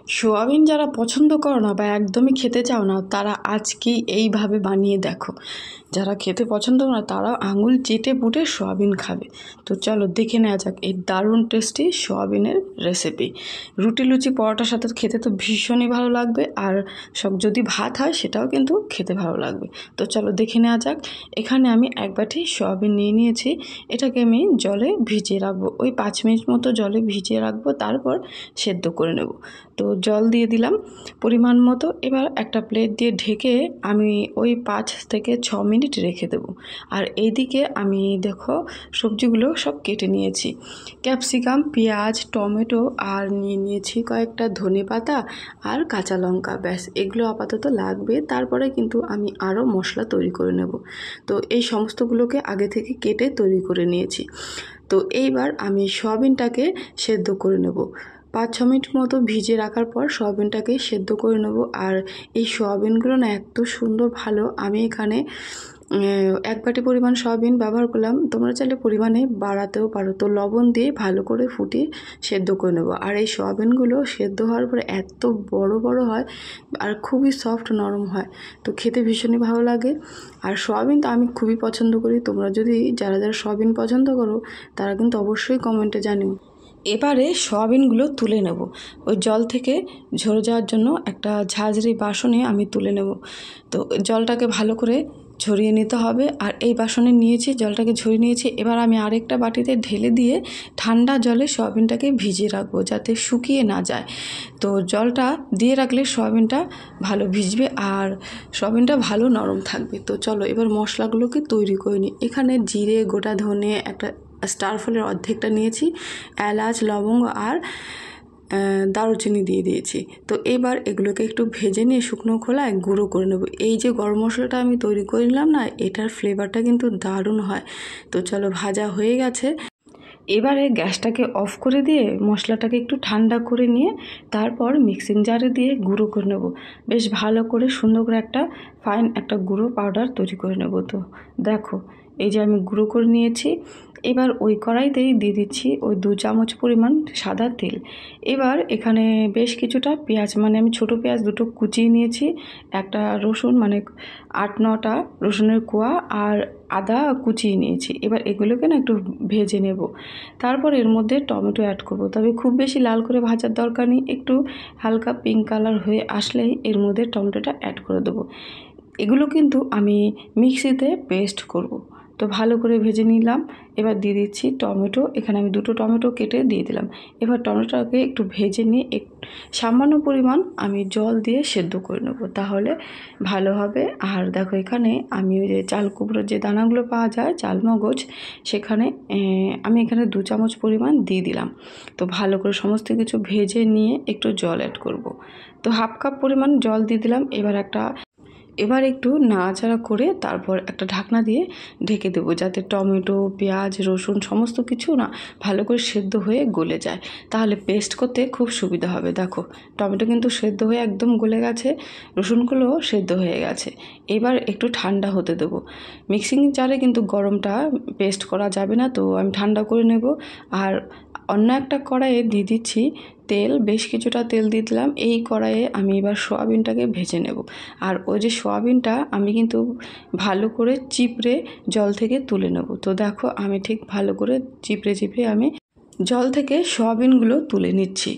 Soybean যারা পছন্দ করো না বা একদমই খেতে চাও না তারা আজকেই এইভাবে বানিয়ে দেখো। যারা খেতে পছন্দ করে না তারা আঙুল চেটে পুটে সোয়াবিন খাবে। তো চলো দেখে নেওয়া যাক এই দারুণ টেস্টি সোয়াবিনের রেসিপি। রুটি লুচি পরোটার সাথে খেতে তো ভীষণই ভালো লাগবে, আর যদি ভাত হয় সেটাও কিন্তু খেতে ভালো লাগবে। তো চলো দেখে নেওয়া যাক। এখানে আমি এক বাটি সোয়াবিন নিয়ে নিয়েছি। এটাকে আমি জলে ভিজিয়ে রাখবো, ওই 5 মিনিট মতো জলে ভিজিয়ে রাখবো, তারপর সেদ্ধ করে নেব। তো জল দিয়ে দিলাম পরিমাণ মতো। এবার একটা প্লেট দিয়ে ঢেকে আমি ওই 5 থেকে 6 মিনিট রেখে দেব। আর এইদিকে আমি দেখো সবজিগুলো সব কেটে নিয়েছি, ক্যাপসিকাম, পেঁয়াজ, টমেটো, আর নিয়ে নিয়েছি কয়েকটা ধনেপাতা আর কাঁচা লঙ্কা। ব্যাস এগুলো আপাতত লাগবে, তারপরে কিন্তু আমি আরও মশলা তৈরি করে নেব। তো এই সমস্তগুলোকে আগে থেকে কেটে তৈরি করে নিয়েছি। তো এইবার আমি সয়াবিনটাকে সেদ্ধ করে নেব। 5-6 মিনিট মতো ভিজিয়ে রাখার পর সয়াবিনটাকে সেদ্ধ করে নেব। আর এই সয়াবিনগুলো না এত সুন্দর ভালো, আমি এখানে 1 বাটি পরিমাণ সয়াবিন ব্যবহার করলাম, তোমরা চাইলে পরিমাণে বাড়াতেও পারো। তো লবণ দিয়ে ভালো করে ফুটিয়ে সেদ্ধ করে নেব। আর এই সয়াবিনগুলো সেদ্ধ হওয়ার পরে এত বড় বড় হয় আর খুবই সফট নরম হয়, তো খেতে ভীষণই ভালো লাগে। আর সয়াবিন তো আমি খুবই পছন্দ করি। তোমরা যদি যারা যারা সয়াবিন পছন্দ করো তারা কিন্তু অবশ্যই কমেন্টে জানিও। এবারে সয়াবিনগুলো তুলে নেব, ওই জল থেকে ঝরে যাওয়ার জন্য একটা ঝাঁঝরি বাসনে আমি তুলে নেব। তো জলটাকে ভালো করে ঝরিয়ে নিতে হবে। আর এই বাসনে নিয়েছি, জলটাকে ঝরিয়ে নিয়েছি। এবার আমি আরেকটা বাটিতে ঢেলে দিয়ে ঠান্ডা জলে সয়াবিনটাকে ভিজিয়ে রাখবো যাতে শুকিয়ে না যায়। তো জলটা দিয়ে রাখলে সয়াবিনটা ভালো ভিজবে আর সয়াবিনটা ভালো নরম থাকবে। তো চলো এবার মশলাগুলোকে তৈরি করে নিই। এখানে জিরে, গোটা ধনে, একটা স্টার ফলের অর্ধেকটা নিয়েছি, এলাচ, লবঙ্গ আর দারুচিনি দিয়ে দিয়েছি। তো এবার এগুলোকে একটু ভেজে নিয়ে শুকনো খোলায় গুঁড়ো করে নেব। এই যে গরম মশলাটা আমি তৈরি করে নিলাম না, এটার ফ্লেভারটা কিন্তু দারুণ হয়। তো চলো ভাজা হয়ে গেছে। এবারে গ্যাসটাকে অফ করে দিয়ে মশলাটাকে একটু ঠান্ডা করে নিয়ে তারপর মিক্সিং জারে দিয়ে গুঁড়ো করে নেব। বেশ ভালো করে সুন্দর করে একটা ফাইন একটা গুঁড়ো পাউডার তৈরি করে নেব। তো দেখো এই যে আমি গুঁড়ো করে নিয়েছি। এবার ওই কড়াইতেই দিয়ে দিচ্ছি ওই 2 চামচ পরিমাণ সাদা তেল। এবার এখানে বেশ কিছুটা পেঁয়াজ, মানে আমি ছোটো পেঁয়াজ 2টো কুচিয়ে নিয়েছি, একটা রসুন মানে 8-9টা রসুনের কোয়া, আর আদা কুচিয়ে নিয়েছি। এবার এগুলোকে না একটু ভেজে নেব। তারপর এর মধ্যে টমেটো অ্যাড করব, তবে খুব বেশি লাল করে ভাজার দরকার নেই, একটু হালকা পিঙ্ক কালার হয়ে আসলেই এর মধ্যে টমেটোটা অ্যাড করে দেবো। এগুলো কিন্তু আমি মিক্সিতে পেস্ট করব। তো ভালো করে ভেজে নিলাম। এবার দিয়ে দিচ্ছি টমেটো, এখানে আমি 2টো টমেটো কেটে দিয়ে দিলাম। এবার টমেটোটাকে একটু ভেজে নিয়ে সামান্য পরিমাণ আমি জল দিয়ে সেদ্ধ করে নেব, তাহলে ভালো হবে। আর দেখো এখানে আমি ওই যে চাল কুমড়োর যে দানাগুলো পাওয়া যায়, চালমগজ, সেখানে আমি এখানে 2 চামচ পরিমাণ দিয়ে দিলাম। তো ভালো করে সমস্ত কিছু ভেজে নিয়ে একটু জল অ্যাড করব। তো 1/2 কাপ পরিমাণ জল দিয়ে দিলাম। এবার একটু নাড়াচাড়া করে তারপর একটা ঢাকনা দিয়ে ঢেকে দেবো, যাতে টমেটো, পেঁয়াজ, রসুন সমস্ত কিছু না ভালো করে সেদ্ধ হয়ে গলে যায়, তাহলে পেস্ট করতে খুব সুবিধা হবে। দেখো টমেটো কিন্তু সেদ্ধ হয়ে একদম গলে গেছে, রসুনগুলোও সেদ্ধ হয়ে গেছে। এবার একটু ঠান্ডা হতে দেবো। মিক্সিং জারে কিন্তু গরমটা পেস্ট করা যাবে না, তো আমি ঠান্ডা করে নেব। আর অন্য একটা কড়াইয়ে দিয়ে দিচ্ছি তেল, বেশ কিছুটা তেল দিয়ে দিলাম। এই কড়াইয়ে আমি এবার সয়াবিনটাকে ভেজে নেব। আর ওই যে সয়াবিনটা আমি কিন্তু ভালো করে চিপড়ে জল থেকে তুলে নেব। তো দেখো আমি ঠিক ভালো করে চিপড়ে আমি জল থেকে সয়াবিনগুলো তুলে নিচ্ছি।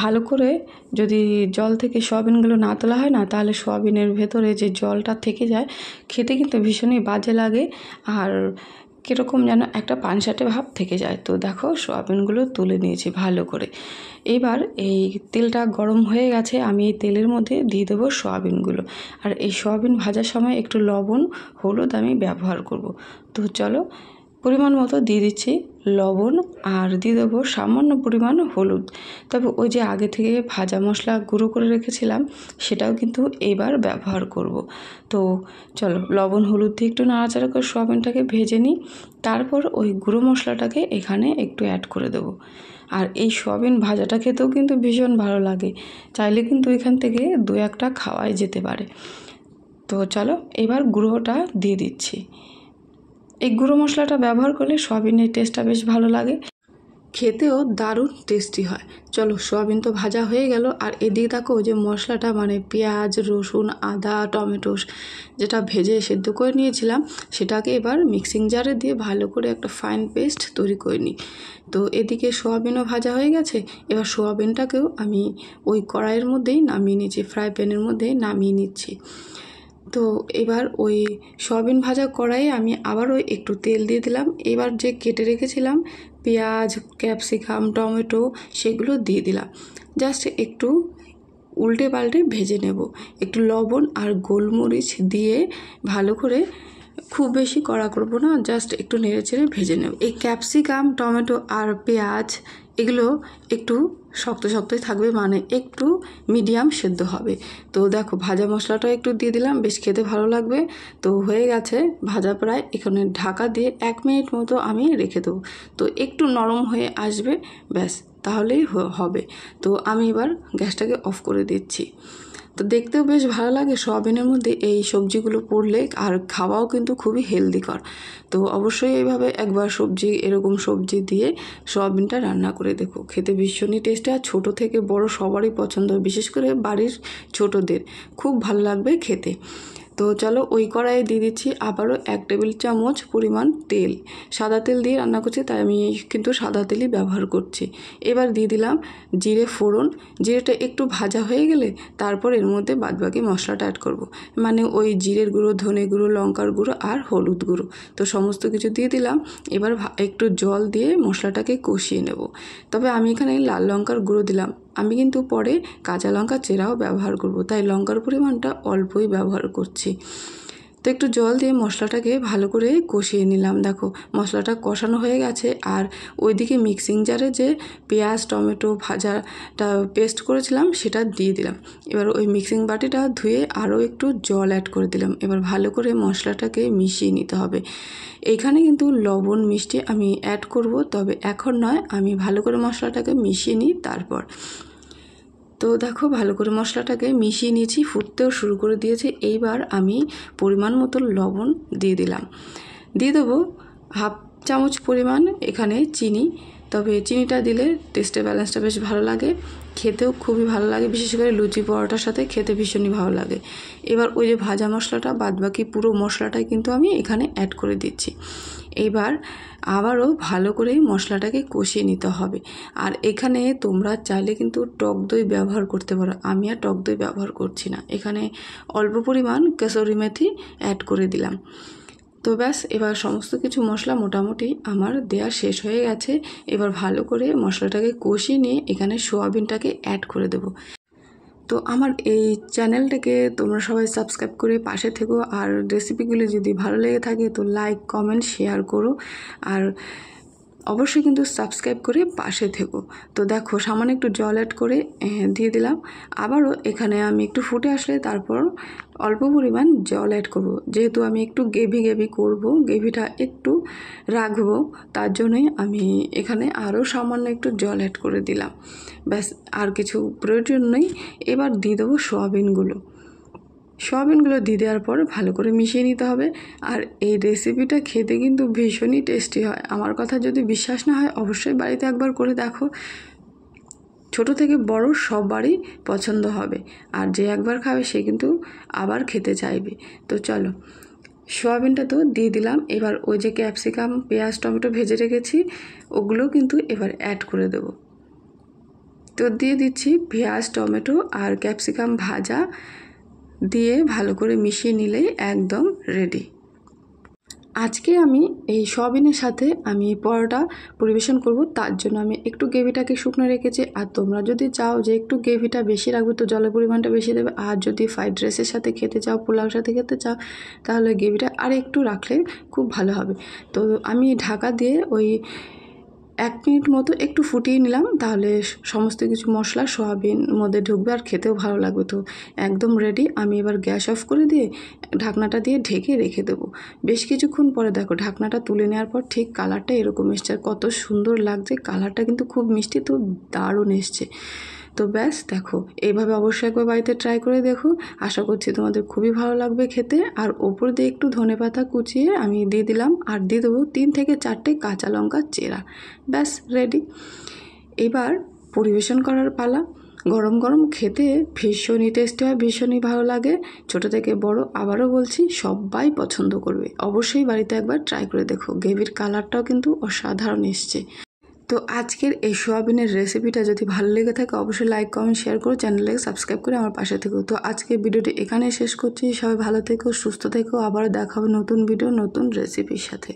ভালো করে যদি জল থেকে সয়াবিনগুলো না তোলা হয় না, তাহলে সয়াবিনের ভেতরে যে জলটা থেকে যায়, খেতে কিন্তু ভীষণই বাজে লাগে আর কীরকম যেন একটা পানসাটে ভাব থেকে যায়। তো দেখো সয়াবিনগুলো তুলে নিয়েছি ভালো করে। এবার এই তেলটা গরম হয়ে গেছে, আমি এই তেলের মধ্যে দিয়ে দেবো সয়াবিনগুলো। আর এই সয়াবিন ভাজার সময় একটু লবণ, হলুদ আমি ব্যবহার করব। তো চলো পরিমাণ মতো দিয়ে দিচ্ছি লবণ, আর দিয়ে দেবো সামান্য পরিমাণ হলুদ। তবে ওই যে আগে থেকে ভাজা মশলা গুঁড়ো করে রেখেছিলাম সেটাও কিন্তু এবার ব্যবহার করব। তো চলো লবণ হলুদ দিয়ে একটু নাড়াচাড়া করে সয়াবিনটাকে ভেজে নিই, তারপর ওই গুঁড়ো মশলাটাকে এখানে একটু অ্যাড করে দেবো। আর এই সয়াবিন ভাজাটা খেতেও কিন্তু ভীষণ ভালো লাগে, চাইলে কিন্তু এখান থেকে 2-1টা খাওয়াই যেতে পারে। তো চলো এবার গুঁড়োটা দিয়ে দিচ্ছি। এই গুঁড়ো মশলাটা ব্যবহার করলে সয়াবিনের টেস্টটা বেশ ভালো লাগে। খেতেও দারুণ টেস্টি হয়। চলো সোয়াবিন তো ভাজা হয়ে গেল, আর এদিকে দেখো যে মশলাটা মানে পেঁয়াজ, রসুন, আদা, টমেটো যেটা ভেজে সেদ্ধ করে নিয়েছিলাম সেটাকে এবার মিক্সিং জারে দিয়ে ভালো করে একটা ফাইন পেস্ট তৈরি করে নিই। তো এদিকে সোয়াবিনও ভাজা হয়ে গেছে, এবার সোয়াবিনটাকেও আমি ওই কড়াইয়ের মধ্যেই নামিয়ে নিচ্ছি, ফ্রাই প্যানের মধ্যে নামিয়ে নিচ্ছি। তো এবার ওই সয়াবিন ভাজা কড়াইয়ে আমি আবারও একটু তেল দিয়ে দিলাম। এবার যে কেটে রেখেছিলাম পেঁয়াজ, ক্যাপসিকাম, টমেটো সেগুলো দিয়ে দিলাম। জাস্ট একটু উল্টে পাল্টে ভেজে নেব। একটু লবণ আর গোলমরিচ দিয়ে ভালো করে, খুব বেশি কড়া করব না, জাস্ট একটু নেড়ে চেড়ে ভেজে নেব। এই ক্যাপসিকাম, টমেটো আর পেঁয়াজ এগুলো একটু শক্ত শক্তই থাকবে, মানে একটু মিডিয়াম সেদ্ধ হবে। তো দেখো ভাজা মশলাটা একটু দিয়ে দিলাম, বেশ খেতে ভালো লাগবে। তো হয়ে গেছে ভাজা প্রায়, এখানে ঢাকা দিয়ে 1 মিনিট মতো আমি রেখে দেবো। তো একটু নরম হয়ে আসবে, ব্যাস তাহলেই হবে। তো আমি এবার গ্যাসটাকে অফ করে দিচ্ছি। তো দেখতেও বেশ ভালো লাগে সোয়াবিনের মধ্যে এই সবজিগুলো পড়লে, আর খাওয়াও কিন্তু খুবই হেলদিকর। তো অবশ্যই এইভাবে একবার এরকম সবজি দিয়ে সোয়াবিনটা রান্না করে দেখো, খেতে ভীষণই টেস্টি, আর ছোটো থেকে বড় সবারই পছন্দ, বিশেষ করে বাড়ির ছোটদের খুব ভালো লাগবে খেতে। তো চলো ওই কড়াইয়ে দিয়ে দিচ্ছি আবারও 1 টেবিল চামচ পরিমাণ তেল। সাদা তেল দিয়ে রান্না করছি, তাই আমি কিন্তু সাদা তেলই ব্যবহার করছি। এবার দিয়ে দিলাম জিরে ফোড়ন। জিরেটা একটু ভাজা হয়ে গেলে তারপর এর মধ্যে বাদবাকি মশলাটা অ্যাড করব। মানে ওই জিরের গুঁড়ো, ধনে গুঁড়ো, লঙ্কার গুঁড়ো আর হলুদ গুঁড়ো, তো সমস্ত কিছু দিয়ে দিলাম। এবার একটু জল দিয়ে মশলাটাকে কষিয়ে নেব। তবে আমি এখানে লাল লঙ্কার গুঁড়ো দিলাম, আমি কিন্তু পরে কাঁচা লঙ্কা চেরাও ব্যবহার করব, তাই লঙ্কার পরিমাণটা অল্পই ব্যবহার করছি। তো একটু জল দিয়ে মশলাটাকে ভালো করে কষিয়ে নিলাম। দেখো মশলাটা কষানো হয়ে গেছে, আর ওইদিকে মিক্সিং জারে যে পেঁয়াজ, টমেটো ভাজাটা পেস্ট করেছিলাম সেটা দিয়ে দিলাম। এবার ওই মিক্সিং বাটিটা ধুয়ে আরও একটু জল অ্যাড করে দিলাম। এবার ভালো করে মশলাটাকে মিশিয়ে নিতে হবে। এইখানে কিন্তু লবণ মিষ্টি আমি অ্যাড করব, তবে এখন নয়, আমি ভালো করে মশলাটাকে মিশিয়ে নিই তারপর। তো দেখো ভালো করে মশলাটাকে মিশিয়ে নিয়েছি, ফুটতেও শুরু করে দিয়েছে। এইবার আমি পরিমাণ মতো লবণ দিয়ে দিলাম। দিয়ে দেবো 1/2 চামচ পরিমাণ এখানে চিনি। তবে চিনিটা দিলে টেস্টের ব্যালেন্সটা বেশ ভালো লাগে, খেতেও খুবই ভালো লাগে, বিশেষ করে লুচি পরোটার সাথে খেতে ভীষণই ভালো লাগে। এবার ওই যে ভাজা মশলাটা, বাদবাকি পুরো মশলাটাই কিন্তু আমি এখানে অ্যাড করে দিচ্ছি। এবার আবারও ভালো করে মশলাটাকে কষিয়ে নিতে হবে। আর এখানে তোমরা চাইলে কিন্তু টক দই ব্যবহার করতে পারো, আমি আর টক দই ব্যবহার করছি না। এখানে অল্প পরিমাণ কসুরি মেথি অ্যাড করে দিলাম। তো ব্যাস, এবার সমস্ত কিছু মশলা মোটামুটি আমার দেওয়া শেষ হয়ে গেছে। এবার ভালো করে মশলাটাকে কষিয়ে নিয়ে এখানে সোয়াবিনটাকে অ্যাড করে দেবো। তো আমার এই চ্যানেলটাকে তোমরা সবাই সাবস্ক্রাইব করে পাশে থেকো, আর রেসিপিগুলি যদি ভালো লেগে থাকে তো লাইক, কমেন্ট, শেয়ার করো, আর অবশ্যই কিন্তু সাবস্ক্রাইব করে পাশে থেকো। তো দেখো সামান্য একটু জল অ্যাড করে দিয়ে দিলাম। আবারও এখানে আমি একটু ফুটে আসলে তারপর অল্প পরিমাণ জল অ্যাড করব, যেহেতু আমি একটু গ্রেভি করব, গ্রেভিটা একটু রাখবো, তার জন্যই আমি এখানে আরও সামান্য একটু জল অ্যাড করে দিলাম। ব্যাস, আর কিছু প্রয়োজন নেই। এবার দিয়ে দেবো সোয়াবিনগুলো দিয়ে দেওয়ার পর ভালো করে মিশিয়ে নিতে হবে। আর এই রেসিপিটা খেতে কিন্তু ভীষণই টেস্টি হয়। আমার কথা যদি বিশ্বাস না হয় অবশ্যই বাড়িতে একবার করে দেখো, ছোট থেকে বড় সবারই পছন্দ হবে, আর যে একবার খাবে সে কিন্তু আবার খেতে চাইবে। তো চলো সোয়াবিনটা তো দিয়ে দিলাম। এবার ওই যে ক্যাপসিকাম, পেঁয়াজ, টমেটো ভেজে রেখেছি ওগুলো কিন্তু এবার অ্যাড করে দেবো। তো দিয়ে দিচ্ছি পেঁয়াজ, টমেটো আর ক্যাপসিকাম ভাজা দিয়ে ভালো করে মিশিয়ে নিলেই একদম রেডি। আজকে আমি এই সয়াবিনের সাথে আমি পরোটা পরিবেশন করব, তার জন্য আমি একটু গ্রেভিটাকে শুকনো রেখেছি। আর তোমরা যদি চাও যে একটু গ্রেভিটা বেশি রাখবে তো জলের পরিমাণটা বেশি দেবে, আর যদি ফ্রাইড রাইসের সাথে খেতে চাও, পোলাওর সাথে খেতে চাও, তাহলে গ্রেভিটা আর একটু রাখলে খুব ভালো হবে। তো আমি ঢাকা দিয়ে ওই 1 মিনিট মতো একটু ফুটিয়ে নিলাম, তাহলে সমস্ত কিছু মশলা সোয়াবিন মধ্যে ঢুকবে আর খেতেও ভালো লাগবে। তো একদম রেডি। আমি এবার গ্যাস অফ করে দিয়ে ঢাকনাটা দিয়ে ঢেকে রেখে দেবো। বেশ কিছুক্ষণ পরে দেখো ঢাকনাটা তুলে নেওয়ার পর ঠিক কালারটা এরকম এসছে, আর কত সুন্দর লাগছে, কালারটা কিন্তু খুব মিষ্টি, তো দারুণ এসছে। তো ব্যাস দেখো, এইভাবে অবশ্যই একবার বাড়িতে ট্রাই করে দেখো। আশা করছি তোমাদের খুবই ভালো লাগবে খেতে। আর ওপর দিয়ে একটু ধনেপাতা কুচিয়ে আমি দিয়ে দিলাম, আর দিয়ে দেবো 3 থেকে 4টে কাঁচা লঙ্কা চেরা। ব্যাস রেডি। এবার পরিবেশন করার পালা। গরম গরম খেতে ভীষণই টেস্টি হয়, ভীষণই ভালো লাগে। ছোট থেকে বড়, আবারও বলছি, সবাই পছন্দ করবে। অবশ্যই বাড়িতে একবার ট্রাই করে দেখো। গ্রেভির কালারটাও কিন্তু অসাধারণ এসছে। তো আজকের এই সোয়াবিনের রেসিপিটা যদি ভালো লেগে থাকে অবশ্যই লাইক, কমেন্ট, শেয়ার করো, চ্যানেলটাকে সাবস্ক্রাইব করে আমার পাশে থেকো। তো আজকের ভিডিওটি এখানেই শেষ করছি। সবাই ভালো থেকো, সুস্থ থেকো। আবারও দেখা হবে নতুন ভিডিও, নতুন রেসিপির সাথে।